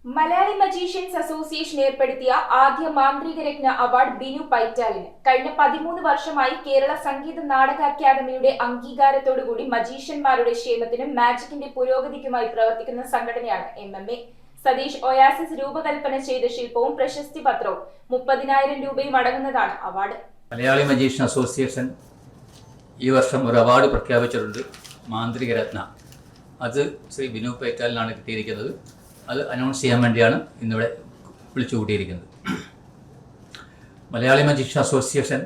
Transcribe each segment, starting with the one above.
Malayali magicians association ഏർപ്പെടുത്തിയ ആദ്യ മാന്ത്രിക രത്ന അവാർഡ് ബിനു പൈറ്റാലിന്. കഴിഞ്ഞ 13 വർഷമായി കേരള സംഗീത നാടക അക്കാദമിയുടെ അംഗീകാരത്തോടുകൂടി മജീഷ്യന്മാരുടെ ക്ഷേമത്തിനും മാജിക്കിന്റെ പുരോഗതിക്കുമായി പ്രവർത്തിക്കുന്ന സംഘടനയാണ് MMA. സതീഷ് ഒയാസിസ് രൂപകൽപ്പന ചെയ്ത ശില്പവും പ്രശസ്തി പത്രവും 30,000 രൂപയും അടങ്ങുന്നതാണ് അവാർഡ്. മലയാളി മജീഷ്യൻ അസോസിയേഷൻ ഈ വർഷം ഒരു അവാർഡ് പ്രഖ്യാപിച്ചിട്ടുണ്ട്, മാന്ത്രിക രത്ന. അത് ശ്രീ ബിനു പൈറ്റാലിനാണ് കിട്ടിയിരിക്കുന്നത്. അത് അനൗൺസ് ചെയ്യാൻ വേണ്ടിയാണ് ഇന്നിവിടെ വിളിച്ചു കൂട്ടിയിരിക്കുന്നത്. Malayali magician association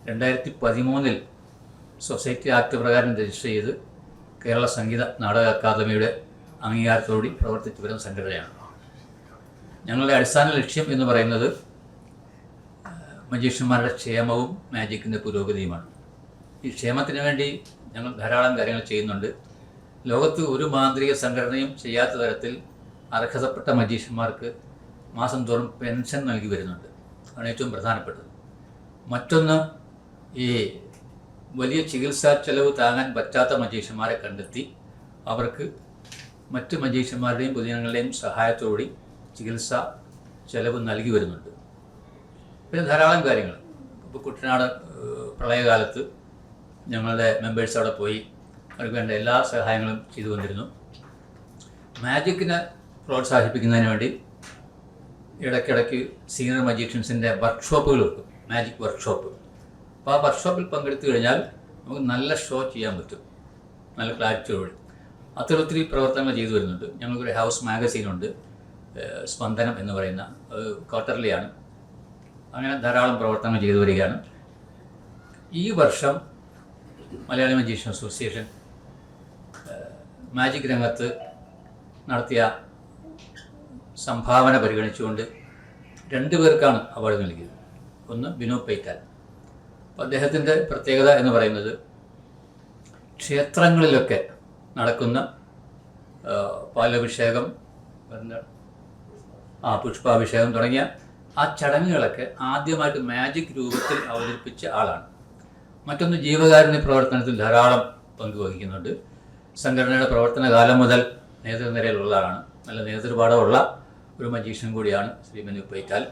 2013 society act പ്രകാരം രജിസ്റ്റർ ചെയ്ത് കേരള സംഗീത നാടക അക്കാദമിയുടെ അംഗീകാരത്തോടുകൂടി പ്രവർത്തിച്ചു വരുന്ന സംഘടനയാണ്. ഞങ്ങളുടെ അടിസ്ഥാന ലക്ഷ്യം എന്ന് പറയുന്നത് മജീഷ്യന്മാരുടെ ക്ഷേമവും മാജിക്കിൻ്റെ പുരോഗതിയുമാണ്. ഈ ക്ഷേമത്തിന് വേണ്ടി ഞങ്ങൾ ധാരാളം കാര്യങ്ങൾ ചെയ്യുന്നുണ്ട്. ലോകത്ത് ഒരു മാന്ത്രിക സംഘടനയും ചെയ്യാത്ത തരത്തിൽ അർഹതപ്പെട്ട മജീഷ്യന്മാർക്ക് മാസം തോറും പെൻഷൻ നൽകി വരുന്നുണ്ട്. അതാണ് ഏറ്റവും പ്രധാനപ്പെട്ടത്. മറ്റൊന്ന്, ഈ വലിയ ചികിത്സാ ചെലവ് താങ്ങാൻ പറ്റാത്ത മജീഷ്യന്മാരെ കണ്ടെത്തി അവർക്ക് മറ്റ് മജീഷ്യന്മാരുടെയും പൊതുജനങ്ങളുടെയും സഹായത്തോടുകൂടി ചികിത്സാ ചെലവ് നൽകി വരുന്നുണ്ട്. പിന്നെ ധാരാളം കാര്യങ്ങൾ. ഇപ്പോൾ കുട്ടനാട് പ്രളയകാലത്ത് ഞങ്ങളുടെ മെമ്പേഴ്സ് അവിടെ പോയി അവർക്ക് വേണ്ട എല്ലാ സഹായങ്ങളും ചെയ്തുകൊണ്ടിരുന്നു. മാജിക്കിനെ പ്രോത്സാഹിപ്പിക്കുന്നതിന് വേണ്ടി ഇടയ്ക്കിടയ്ക്ക് സീനിയർ മജീഷ്യൻസിൻ്റെ വർക്ക്ഷോപ്പുകൾ വെക്കും, മാജിക് വർക്ക്ഷോപ്പ്. അപ്പോൾ ആ വർക്ക്ഷോപ്പിൽ പങ്കെടുത്തു കഴിഞ്ഞാൽ നമുക്ക് നല്ല ഷോ ചെയ്യാൻ പറ്റും, നല്ല ക്ലാരിറ്റിയോടെ. അത്തരത്തിൽ പ്രവർത്തനങ്ങൾ ചെയ്തു വരുന്നുണ്ട്. ഞങ്ങൾക്കൊരു ഹൗസ് മാഗസീനുണ്ട്, സ്പന്ദനം എന്ന് പറയുന്ന, ക്വാർട്ടർലിയാണ്. അങ്ങനെ ധാരാളം പ്രവർത്തനങ്ങൾ ചെയ്തു വരികയാണ്. ഈ വർഷം മലയാളി മജീഷ്യൻ അസോസിയേഷൻ മാജിക് രംഗത്ത് നടത്തിയ സംഭാവന പരിഗണിച്ചുകൊണ്ട് 2 പേർക്കാണ് അവാർഡ് നൽകിയത്. ഒന്ന് ബിനു പൈറ്റാൽ. അപ്പോൾ അദ്ദേഹത്തിൻ്റെ പ്രത്യേകത എന്ന് പറയുന്നത് ക്ഷേത്രങ്ങളിലൊക്കെ നടക്കുന്ന പാലഭിഷേകം, പുഷ്പാഭിഷേകം തുടങ്ങിയ ആ ചടങ്ങുകളൊക്കെ ആദ്യമായിട്ട് മാജിക് രൂപത്തിൽ അവതരിപ്പിച്ച ആളാണ്. മറ്റൊന്ന്, ജീവകാരുണ്യ പ്രവർത്തനത്തിൽ ധാരാളം പങ്കുവഹിക്കുന്നുണ്ട്. സംഘടനയുടെ പ്രവർത്തന കാലം മുതൽ നേതൃനിരയിലുള്ള ആളാണ്. നല്ല നേതൃപാഠമുള്ള ഒരു മജീഷ്യൻ കൂടിയാണ് ശ്രീ ബിനു പൈറ്റാൽ.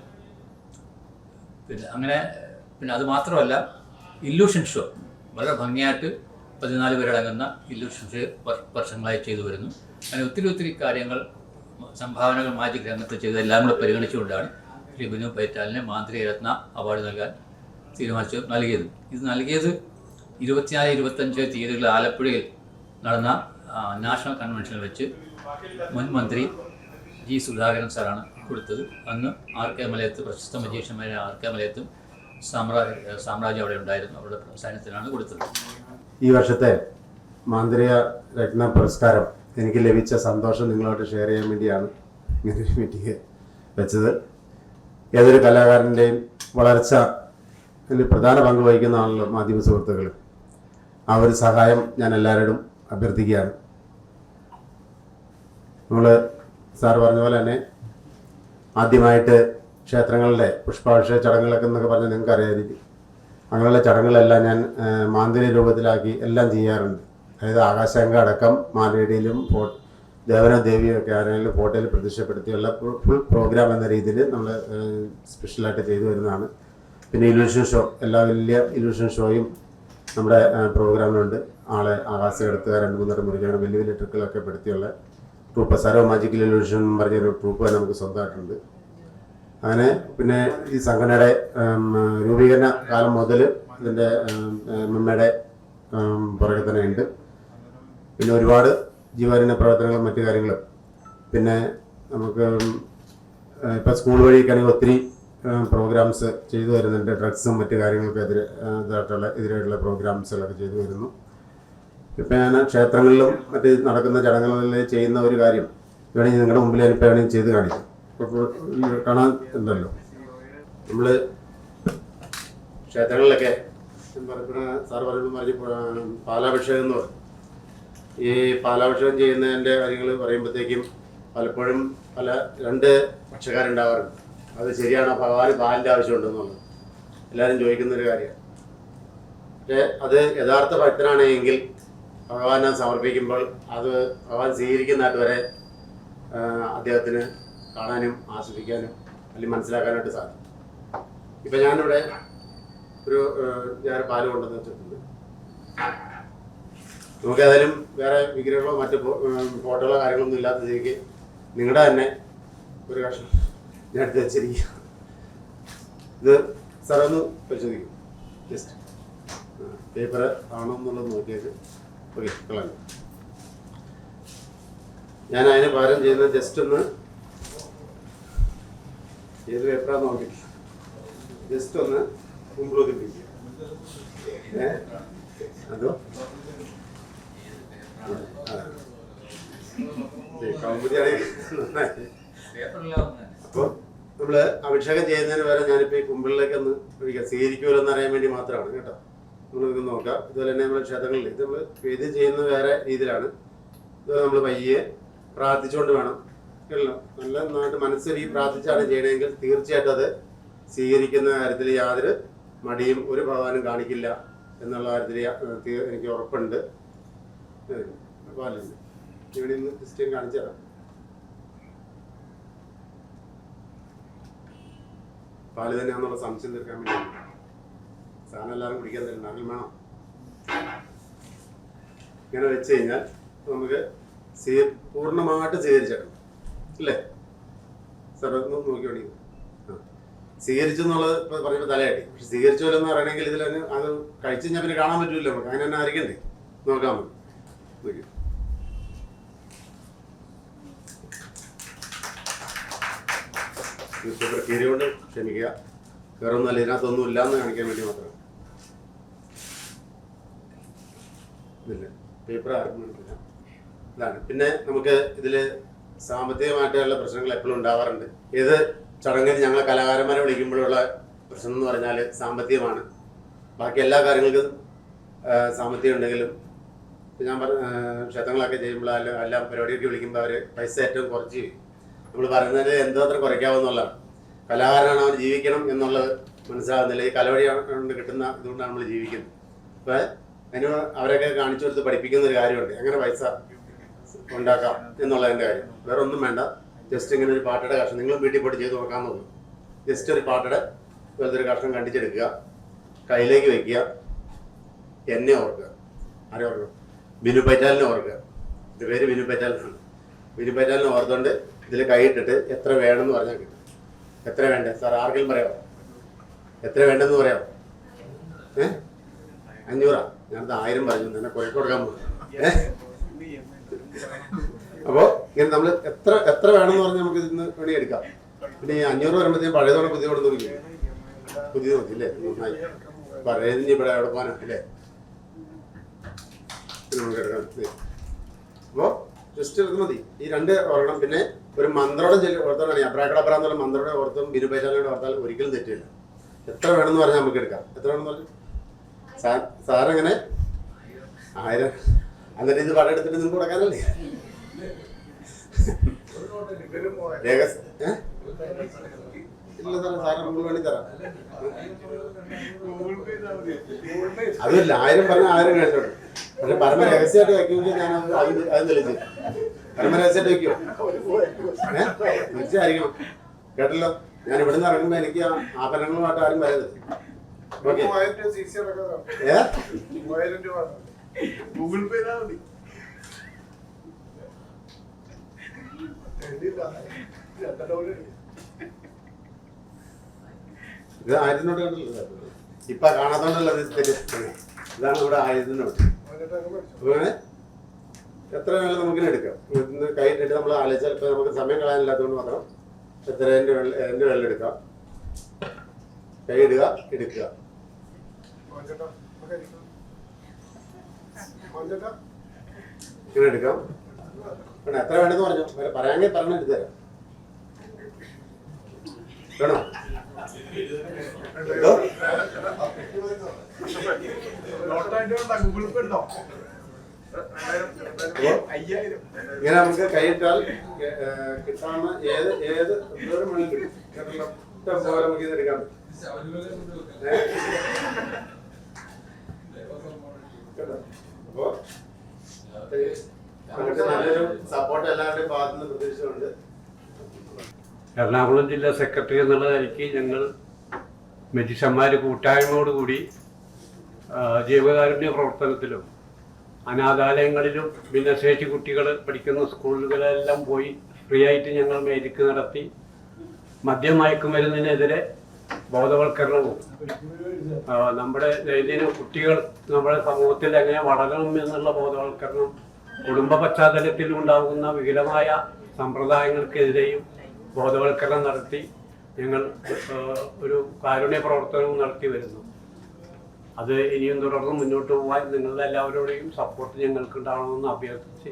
പിന്നെ അത് മാത്രമല്ല, ഇല്യൂഷൻ ഷോ വളരെ ഭംഗിയായിട്ട് 14 പേരടങ്ങുന്ന ഇല്യൂഷൻ ഷോ വർഷങ്ങളായി ചെയ്തു വരുന്നു. അങ്ങനെ ഒത്തിരി കാര്യങ്ങൾ, സംഭാവനകൾ മാജിക് രംഗത്ത് ചെയ്തതെല്ലാം കൂടെ പരിഗണിച്ചുകൊണ്ടാണ് ശ്രീ ബിനു പൈറ്റാലിന് മാന്ത്രിക രത്ന അവാർഡ് നൽകാൻ നൽകിയത്. ഇത് നൽകിയത് 24-25 തീയതികളിൽ ആലപ്പുഴയിൽ നടന്ന നാഷണൽ കൺവെൻഷനിൽ വെച്ച് മുൻ മന്ത്രി ജി സുധാകരൻ സാറാണ് കൊടുത്തത്. അന്ന് RK മലയത്ത്, പ്രശസ്ത മജീഷ്യന്മാരെ RK മലയത്തും സാമ്രാജ്യം അവിടെ ഉണ്ടായിരുന്നു, അവരുടെ സാന്നിധ്യത്തിലാണ് കൊടുത്തത്. ഈ വർഷത്തെ മാന്ത്രിക രത്ന പുരസ്കാരം എനിക്ക് ലഭിച്ച സന്തോഷം നിങ്ങളോട് ഷെയർ ചെയ്യാൻ വേണ്ടിയാണ് ഇങ്ങനൊരു മീറ്റിംഗ് വെച്ചത്. ഏതൊരു കലാകാരൻ്റെയും വളർച്ച ഇതിൽ പ്രധാന പങ്ക് വഹിക്കുന്നതാണല്ലോ മാധ്യമ സുഹൃത്തുക്കൾ. ആ ഒരു സഹായം ഞാൻ എല്ലാവരോടും അഭ്യർത്ഥിക്കുകയാണ്. നമ്മൾ സാർ പറഞ്ഞ പോലെ തന്നെ ആദ്യമായിട്ട് ക്ഷേത്രങ്ങളിലെ പുഷ്പാഭിഷേക ചടങ്ങുകളൊക്കെ എന്നൊക്കെ പറഞ്ഞാൽ നിങ്ങൾക്ക് അറിയാമായിരിക്കും. അങ്ങനെയുള്ള ചടങ്ങുകളെല്ലാം ഞാൻ മാന്ത്രിക രൂപത്തിലാക്കി എല്ലാം ചെയ്യാറുണ്ട്. അതായത് ആകാശഗംഗ അടക്കം മാലയിടിയിലും ദേവനോ ദേവിയോ ഒക്കെ ആരെങ്കിലും ഫോട്ടോയിൽ പ്രത്യക്ഷപ്പെടുത്തിയുള്ള ഫുൾ പ്രോഗ്രാം എന്ന രീതിയിൽ നമ്മൾ സ്പെഷ്യലായിട്ട് ചെയ്തു വരുന്നതാണ്. പിന്നെ ഇല്യൂഷൻ ഷോ, എല്ലാ വലിയ ഇല്യൂഷൻ ഷോയും നമ്മുടെ പ്രോഗ്രാമിലുണ്ട്. ആളെ ആകാശമെടുത്തുക, 2-3 മുറിക്കാണ് വലിയ ട്രിക്കുകളൊക്കെ പെടുത്തിയുള്ള ട്രൂപ്പ്, സരോ മാജിക്കൽ ഇല്യൂഷൻ പറഞ്ഞൊരു ട്രൂപ്പ് തന്നെ നമുക്ക് സ്വന്തമായിട്ടുണ്ട്. അങ്ങനെ പിന്നെ ഈ സംഘടനയുടെ രൂപീകരണ കാലം മുതൽ ഇതിൻ്റെ MMA പുറകെ തന്നെ ഉണ്ട്. പിന്നെ ഒരുപാട് ജീവകാരുണ്യ പ്രവർത്തനങ്ങളും മറ്റു കാര്യങ്ങളും. പിന്നെ നമുക്ക് ഇപ്പം സ്കൂൾ വഴിയൊക്കെയാണെങ്കിൽ ഒത്തിരി പ്രോഗ്രാംസ് ചെയ്തു വരുന്നുണ്ട്. ഡ്രഗ്സും മറ്റു കാര്യങ്ങൾക്ക് എതിരായിട്ടുള്ള പ്രോഗ്രാംസുകളൊക്കെ ചെയ്തു വരുന്നു. ഇപ്പം ഞാൻ ക്ഷേത്രങ്ങളിലും മറ്റ് നടക്കുന്ന ചടങ്ങുകളിൽ ചെയ്യുന്ന ഒരു കാര്യം വേണമെങ്കിൽ നിങ്ങളുടെ മുമ്പിൽ ഞാനിപ്പോൾ വേണമെങ്കിൽ ചെയ്ത് കാണിക്കും. ഇപ്പോൾ കാണാൻ ഉണ്ടല്ലോ, നമ്മൾ ക്ഷേത്രങ്ങളിലൊക്കെ സാറ് പറയുമ്പോൾ പാലാഭിഷേകം എന്ന് പറയും. ഈ പാലാഭിഷേകം ചെയ്യുന്നതിൻ്റെ കാര്യങ്ങൾ പറയുമ്പോഴത്തേക്കും പലപ്പോഴും 2 പക്ഷക്കാരുണ്ടാവാറുണ്ട്. അത് ശരിയാണോ, ഭഗവാന് പാലിൻ്റെ ആവശ്യമുണ്ടെന്നുള്ളത് എല്ലാവരും ചോദിക്കുന്നൊരു കാര്യമാണ്. പക്ഷേ അത് യഥാർത്ഥ ഭക്തനാണെങ്കിൽ ഭഗവാനെ സമർപ്പിക്കുമ്പോൾ അത് ഭഗവാൻ സ്വീകരിക്കുന്നതായിട്ട് വരെ അദ്ദേഹത്തിന് കാണാനും ആസ്വദിക്കാനും അല്ലെങ്കിൽ മനസ്സിലാക്കാനായിട്ട് സാധിക്കും. ഇപ്പം ഞാനിവിടെ ഞാൻ പാല് കൊണ്ടുവന്ന് വെച്ചിട്ടുണ്ട്. നമുക്ക് ഏതായാലും വേറെ വിഗ്രഹങ്ങളോ മറ്റ് ഫോട്ടോകളോ കാര്യങ്ങളൊന്നും ഇല്ലാത്ത സ്ഥിതിക്ക് നിങ്ങളുടെ തന്നെ ഒരു കഷ്ണം ഞാൻ എടുത്ത് വെച്ചിരിക്കുക. ഇത് സാറൊന്ന് പരിശോധിക്കും. ജസ്റ്റ് പേപ്പർ ആണോ എന്നുള്ളത് നോക്കിയത്. ഓക്കെ, കളഞ്ഞു. ഞാൻ അതിന് പകരം ചെയ്യുന്നത് ജസ്റ്റ് ഒന്ന് ഏത് പേപ്പറാന്ന് നോക്കി ജസ്റ്റ് ഒന്ന് കുമ്പിളൊതിപ്പിക്കുക. അതോ അപ്പോൾ നമ്മൾ അഭിഷേകം ചെയ്യുന്നതിന് വരെ ഞാനിപ്പോൾ ഈ കുമ്പിളിലേക്ക് ഒന്ന് ഒഴിക്കാം. സ്വീകരിക്കുമല്ലോ എന്ന് അറിയാൻ വേണ്ടി മാത്രമാണ് കേട്ടോ. നമ്മളിത് നോക്കാം. ഇതുപോലെ തന്നെ നമ്മുടെ ക്ഷേത്രങ്ങളിൽ ഇത് നമ്മൾ ഇത് ചെയ്യുന്നത് വേറെ രീതിയിലാണ്. ഇതുപോലെ നമ്മൾ പയ്യെ പ്രാർത്ഥിച്ചുകൊണ്ട് വേണം കേട്ടോ. നല്ല നന്നായിട്ട് മനസ്സിൽ പ്രാർത്ഥിച്ചാണ് ചെയ്യണമെങ്കിൽ തീർച്ചയായിട്ടും അത് സ്വീകരിക്കുന്ന കാര്യത്തിൽ യാതൊരു മടിയും ഒരു ഭഗവാനും കാണിക്കില്ല എന്നുള്ള കാര്യത്തിൽ എനിക്ക് ഉറപ്പുണ്ട്. പാലുണ്ട് ഇവിടെ നിന്ന് ക്രിസ്ത്യൻ കാണിച്ചു തരാം. പാല് തന്നെയാണെന്നുള്ള സംശയം തീർക്കാൻ വേണ്ടി സാധനം എല്ലാവരും കുടിക്കാൻ തരുന്നുണ്ട്. അതിൽ വേണം ഇങ്ങനെ വെച്ച് കഴിഞ്ഞാൽ നമുക്ക് പൂർണ്ണമായിട്ട് സ്വീകരിച്ചേക്കണം അല്ലേ സാർ? ഒന്ന് നോക്കി വേണമെങ്കിൽ സ്വീകരിച്ചു എന്നുള്ളത് ഇപ്പോൾ പറഞ്ഞപ്പോൾ തലയാട്ടി. പക്ഷെ സ്വീകരിച്ചല്ലോ എന്ന് പറയണമെങ്കിൽ ഇതിൽ അത് കഴിച്ചു കഴിഞ്ഞാൽ പിന്നെ കാണാൻ പറ്റില്ലല്ലോ നമുക്ക്. അങ്ങനെ തന്നെ ആയിരിക്കണ്ടേ? നോക്കാൻ മതി. ന്യൂസ് പേപ്പർ കീറിയോണ്ട് ക്ഷമിക്കുക. വേറെ ഒന്നുമല്ല, ഇതിനകത്തൊന്നും ഇല്ലാന്ന് കാണിക്കാൻ വേണ്ടി മാത്രം. ഇതില്ല പേപ്പർ ആർക്കും എടുക്കില്ല. ഇതാണ്. പിന്നെ നമുക്ക് ഇതിൽ സാമ്പത്തികമായിട്ടുള്ള പ്രശ്നങ്ങൾ എപ്പോഴും ഉണ്ടാവാറുണ്ട്. ഏത് ചടങ്ങിന് ഞങ്ങൾ കലാകാരന്മാരെ വിളിക്കുമ്പോഴുള്ള പ്രശ്നം എന്ന് പറഞ്ഞാൽ സാമ്പത്തികമാണ്. ബാക്കി എല്ലാ കാര്യങ്ങൾക്കും സാമ്പത്തികം ഉണ്ടെങ്കിലും ഞാൻ ക്ഷേത്രങ്ങളൊക്കെ ചെയ്യുമ്പോൾ എല്ലാം പരിപാടിയൊക്കെ വിളിക്കുമ്പോൾ അവർ പൈസ ഏറ്റവും കുറച്ച് നമ്മൾ പറയുന്നതിൽ എന്തോത്ര കുറയ്ക്കാവുന്നുള്ളതാണ്. കലാകാരനാണ് അവർ ജീവിക്കണം എന്നുള്ളത് മനസ്സിലാകുന്നില്ല. ഈ കലവഴി കൊണ്ട് കിട്ടുന്ന ഇതുകൊണ്ടാണ് നമ്മൾ ജീവിക്കുന്നത്. അപ്പോൾ അതിന് അവരൊക്കെ കാണിച്ചു കൊടുത്ത് പഠിപ്പിക്കുന്ന ഒരു കാര്യമുണ്ട്, എങ്ങനെ പൈസ ഉണ്ടാക്കാം എന്നുള്ളതിൻ്റെ കാര്യം. വേറെ ഒന്നും വേണ്ട. ജസ്റ്റ് ഇങ്ങനെ ഒരു പാട്ടയുടെ കഷ്ണം നിങ്ങളും വീട്ടിൽ പോയിട്ട് ചെയ്ത് നോക്കാമെന്നുള്ളൂ. ജസ്റ്റ് ഒരു പാട്ടയുടെ വെറുതെ ഒരു കഷ്ണം കണ്ടിച്ചെടുക്കുക, കയ്യിലേക്ക് വയ്ക്കുക, എന്നെ ഓർക്കുക. ആരെ ഓർക്കുക? ബിനു പൈറ്റാലിനെ ഓർക്കുക. ഇത് പേര് ബിനു പൈറ്റാലിനാണ്. ബിനു പൈറ്റാലിനെ ഓർത്തുകൊണ്ട് ഇതിൽ കൈയിട്ടിട്ട് എത്ര വേണമെന്ന് പറഞ്ഞാൽ കിട്ടും. എത്ര വേണ്ടേ സാർ? ആർക്കെങ്കിലും പറയാമോ? എത്ര വേണ്ടെന്ന് പറയാമോ? 500? ഞാനത് 1000 പറഞ്ഞു. എന്നെ കുഴക്ക് കൊടുക്കാൻ പോകും. അപ്പോൾ ഇങ്ങനെ നമ്മൾ എത്ര വേണമെന്ന് പറഞ്ഞാൽ നമുക്ക് ഇതിന്ന് വേണ്ടി എടുക്കാം. പിന്നെ ഈ 500 വരുമ്പോഴത്തേക്കും പഴയതോടെ പുതിയ കൊണ്ട് നോക്കി പുതിയത് മതി അല്ലേ? നന്നായി പഴയതിന് ഇവിടെ എവിടെ പോകാനാ അല്ലേ? നമുക്ക് എടുക്കാം. അപ്പോൾ ജസ്റ്റ് എടുത്ത് മതി. ഈ 2 ഓർക്കണം. പിന്നെ ഒരു മന്ത്രോടെ ഓർത്തോണ്ടാണ് അബ്രാക്കടബ്ര എന്നുള്ള മന്ത്രോടെ ഓർത്തും ബിനുപേറ്റാലോടെ ഓർത്താൽ ഒരിക്കലും തെറ്റില്ല. എത്ര വേണമെന്ന് പറഞ്ഞാൽ നമുക്ക് എടുക്കാം. എത്ര വേണമെന്ന് പറഞ്ഞു സാറെങ്ങനെ 1000 എന്നിട്ട് ഇത് പടം എടുത്തിട്ട് നിങ്ങൾക്ക് കൊടുക്കാനല്ലേ? ഇല്ല സാറേ, സാറിന് ഗൂഗിൾ വേണ്ടി തരാം. അതില്ല, 1000 പറഞ്ഞാൽ 1000 കഴിച്ചോട്ടെ. പക്ഷെ പരമ രഹസ്യമായിട്ട് വയ്ക്കുമെങ്കിൽ ഞാൻ അത് തെളിച്ചു. പരമ രഹസ്യമായിട്ട് വയ്ക്കുമോ? തീർച്ചയായിരിക്കണം. കേട്ടല്ലോ, ഞാൻ ഇവിടുന്ന് ഇറങ്ങുമ്പോൾ എനിക്ക് ആഭരണങ്ങളുമായിട്ട് ആരും വരരുത്. ഓക്കെ? ഗൂഗിൾ പേ ഇത് 1000 നോട്ട് കണ്ടല്ലോ. ഇപ്പൊ കാണാത്തോണ്ടല്ലോ ഇതാണ് ഇവിടെ 1000 നോട്ട്. അങ്ങനെ എത്ര വേണം നമുക്കിനെ എടുക്കാം. ഇന്ന് കൈയിട്ടിട്ട് നമ്മൾ ആലോചിച്ചാൽ ഇപ്പൊ നമുക്ക് സമയം കളയാനില്ലാത്തതുകൊണ്ട് മാത്രം എത്ര എൻ്റെ വെള്ളം എടുക്കാം. കൈ ഇടുക, എടുക്കുക. ഇങ്ങനെ എടുക്കാം. എത്ര വേണമെന്ന് പറഞ്ഞു പറയാമെങ്കിൽ പറഞ്ഞ എടുത്തു തരാം. വേണോ? ഇങ്ങനെ നമുക്ക് കൈയിട്ടാൽ കിട്ടാവുന്ന ഏത് മണി കിട്ടും. കേട്ടല്ലോ, ഇഷ്ടം പോലെ നമുക്ക് ഇത് എടുക്കാം. അപ്പോ നമുക്ക് നല്ലൊരു സപ്പോർട്ട് എല്ലാവരുടെയും ഭാഗത്തു നിന്ന് പ്രതീക്ഷിച്ചുകൊണ്ട് എറണാകുളം ജില്ലാ സെക്രട്ടറി എന്നുള്ള നിലയ്ക്ക് ഞങ്ങൾ മജീഷ്യന്മാർ കൂട്ടായ്മയോടുകൂടി ജീവകാരുണ്യ പ്രവർത്തനത്തിലും അനാഥാലയങ്ങളിലും ഭിന്നശേഷി കുട്ടികൾ പഠിക്കുന്ന സ്കൂളുകളെല്ലാം പോയി ഫ്രീ ആയിട്ട് ഞങ്ങൾ മേജിക്ക് നടത്തി മദ്യമയക്കുമരുന്നിനെതിരെ ബോധവൽക്കരണവും നമ്മുടെ ദൈനംദിന കുട്ടികൾ നമ്മുടെ സമൂഹത്തിൽ എങ്ങനെ വളരണം എന്നുള്ള ബോധവൽക്കരണം, കുടുംബ പശ്ചാത്തലത്തിൽ ഉണ്ടാകുന്ന വികലമായ സമ്പ്രദായങ്ങൾക്കെതിരെയും ബോധവൽക്കരണം നടത്തി ഞങ്ങൾ ഒരു കാരുണ്യ പ്രവർത്തനവും നടത്തി വരുന്നു. അത് ഇനിയും തുടർന്ന് മുന്നോട്ട് പോകാൻ നിങ്ങളുടെ എല്ലാവരുടെയും സപ്പോർട്ട് ഞങ്ങൾക്ക് ഉണ്ടാവണമെന്ന് അഭ്യർത്ഥിച്ച്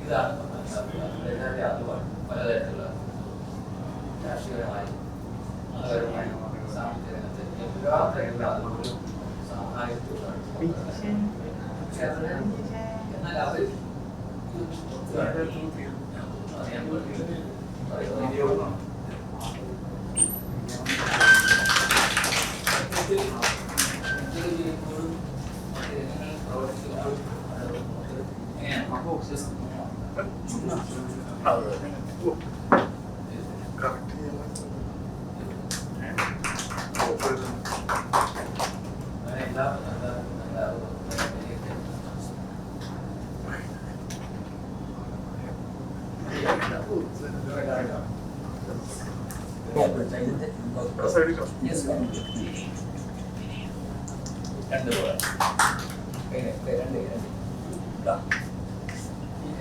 ഇതാണ് പലതരത്തിലുള്ള രാഷ്ട്രീയപരമായി മതപരമായി സാമ്പത്തിക രംഗത്ത് എല്ലാ തരത്തിലുള്ള അതുകൊണ്ടും സഹായത്തിലാണ്. എന്നാൽ അവർ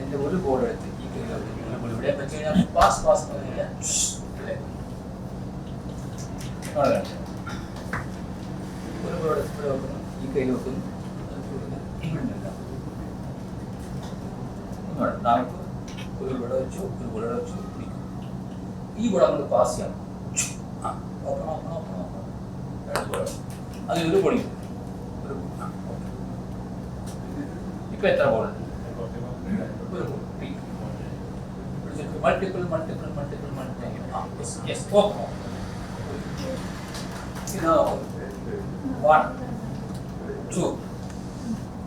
എന്റെ ഒരു ബോർഡ് എടുത്ത് ഈ ഇവിടെ വെച്ച് കഴിഞ്ഞാൽ പാസ് ഒരു ബോർഡ് ഇവിടെ വെക്കുന്നു, ഈ കയ്യിൽ വെക്കുന്നു, നമുക്ക് ഒരു ഇവിടെ വെച്ചു, ഒരു ബോർഡ് വെച്ചു, ഈ ബോർഡ് നമുക്ക് പാസ് ചെയ്യാം. അതിലൊരു പൊടി ഇപ്പൊ എത്ര board? multiple. Yes. Oh. Now, 1, 2,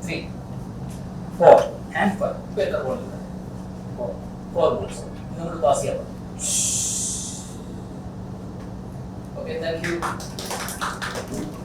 3, 4, and 5. Better one. 4 balls. You have to pass here. Okay, thank you.